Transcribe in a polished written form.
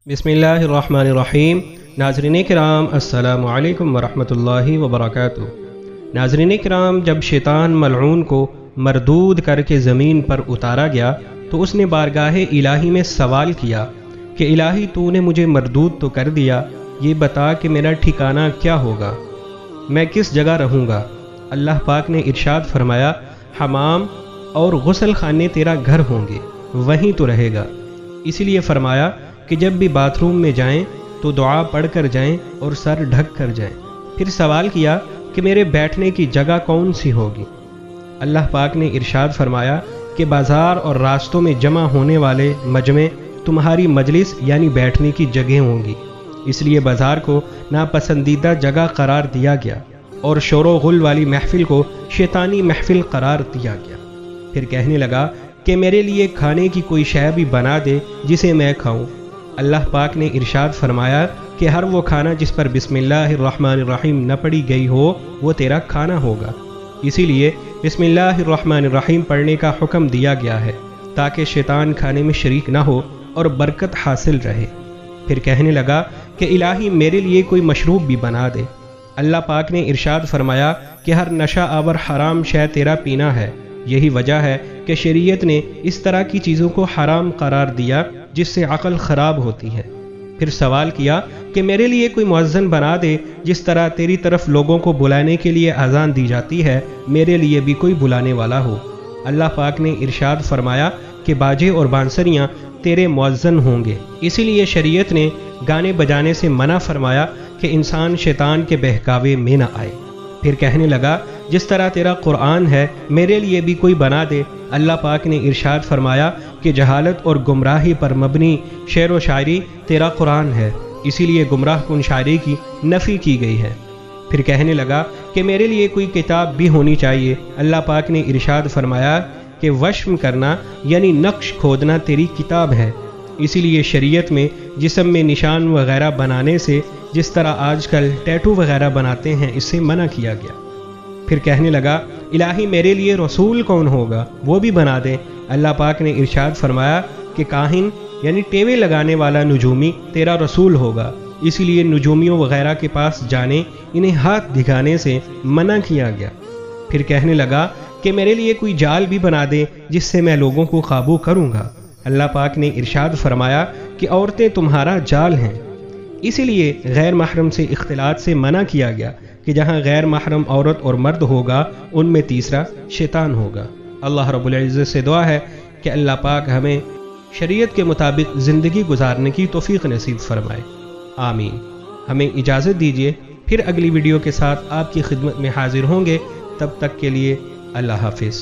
बिस्मिल्लाहिर्रहमानिर्रहीम। नाज़रीन किराम अस्सलामु अलैकुम वरहमतुल्लाहि वबरकातुहू। नाज़रीन किराम, जब शैतान मलऊन को मरदूद करके ज़मीन पर उतारा गया तो उसने बारगाह इलाही में सवाल किया कि इलाही तूने मुझे मरदूद तो कर दिया, ये बता कि मेरा ठिकाना क्या होगा, मैं किस जगह रहूँगा। अल्लाह पाक ने इरशाद फरमाया, हमाम और गुसल खाने तेरा घर होंगे, वहीं तो रहेगा। इसीलिए फरमाया कि जब भी बाथरूम में जाएं तो दुआ पढ़ कर जाएं और सर ढक कर जाएं। फिर सवाल किया कि मेरे बैठने की जगह कौन सी होगी। अल्लाह पाक ने इरशाद फरमाया कि बाज़ार और रास्तों में जमा होने वाले मजमे तुम्हारी मजलिस यानी बैठने की जगह होंगी। इसलिए बाज़ार को नापसंदीदा जगह करार दिया गया और शोरो गुल वाली महफिल को शैतानी महफिल करार दिया गया। फिर कहने लगा कि मेरे लिए खाने की कोई शय भी बना दे जिसे मैं खाऊं। अल्लाह पाक ने इरशाद फरमाया कि हर वो खाना जिस पर बिस्मिल्लाहिर्रहमानिर्रहीम न पढ़ी गई हो वो तेरा खाना होगा। इसीलिए बिस्मिल्लाहिर्रहमानिर्रहीम पढ़ने का हुक्म दिया गया है ताकि शैतान खाने में शरीक न हो और बरकत हासिल रहे। फिर कहने लगा कि इलाही मेरे लिए कोई मशरूब भी बना दे। अल्लाह पाक ने इरशाद फरमाया कि हर नशा आवर हराम शय तेरा पीना है। यही वजह है कि शरीयत ने इस तरह की चीज़ों को हराम करार दिया जिससे अक़ल ख़राब होती है। फिर सवाल किया कि मेरे लिए कोई मुअज़्ज़िन बना दे, जिस तरह तेरी तरफ लोगों को बुलाने के लिए अज़ान दी जाती है मेरे लिए भी कोई बुलाने वाला हो। अल्लाह पाक ने इरशाद फरमाया कि बाजे और बांसुरियाँ तेरे मुअज़्ज़िन होंगे। इसीलिए शरीयत ने गाने बजाने से मना फरमाया कि इंसान शैतान के बहकावे में न आए। फिर कहने लगा जिस तरह तेरा कुरान है मेरे लिए भी कोई बना दे। अल्लाह पाक ने इरशाद फरमाया कि जहालत और गुमराही पर मबनी शेर व शायरी तेरा कुरान है, इसीलिए गुमराह कुन शायरी की नफ़ी की गई है। फिर कहने लगा कि मेरे लिए कोई किताब भी होनी चाहिए। अल्लाह पाक ने इरशाद फरमाया कि वश्म करना यानी नक्श खोदना तेरी किताब है। इसीलिए शरीयत में जिस्म में निशान वगैरह बनाने से, जिस तरह आजकल टैटू वगैरह बनाते हैं, इससे मना किया गया। फिर कहने लगा इलाही मेरे लिए रसूल कौन होगा, वो भी बना दे। अल्लाह पाक ने इरशाद फरमाया कि काहिन यानी टेवे लगाने वाला नुजूमी तेरा रसूल होगा। इसीलिए नुजूमियों वगैरह के पास जाने, इन्हें हाथ दिखाने से मना किया गया। फिर कहने लगा कि मेरे लिए कोई जाल भी बना दे जिससे मैं लोगों को काबू करूँगा। अल्लाह पाक ने इरशाद फरमाया कि औरतें तुम्हारा जाल हैं। इसीलिए गैर महरम से इख्तिलात से मना किया गया कि जहाँ गैर महरम औरत और मर्द होगा उनमें तीसरा शैतान होगा। अल्लाह रब्बुल इज़्ज़त से दुआ है कि अल्लाह पाक हमें शरीयत के मुताबिक ज़िंदगी गुजारने की तौफीक नसीब फरमाए, आमीन। हमें इजाज़त दीजिए, फिर अगली वीडियो के साथ आपकी खिदमत में हाजिर होंगे। तब तक के लिए अल्लाह हाफिज़।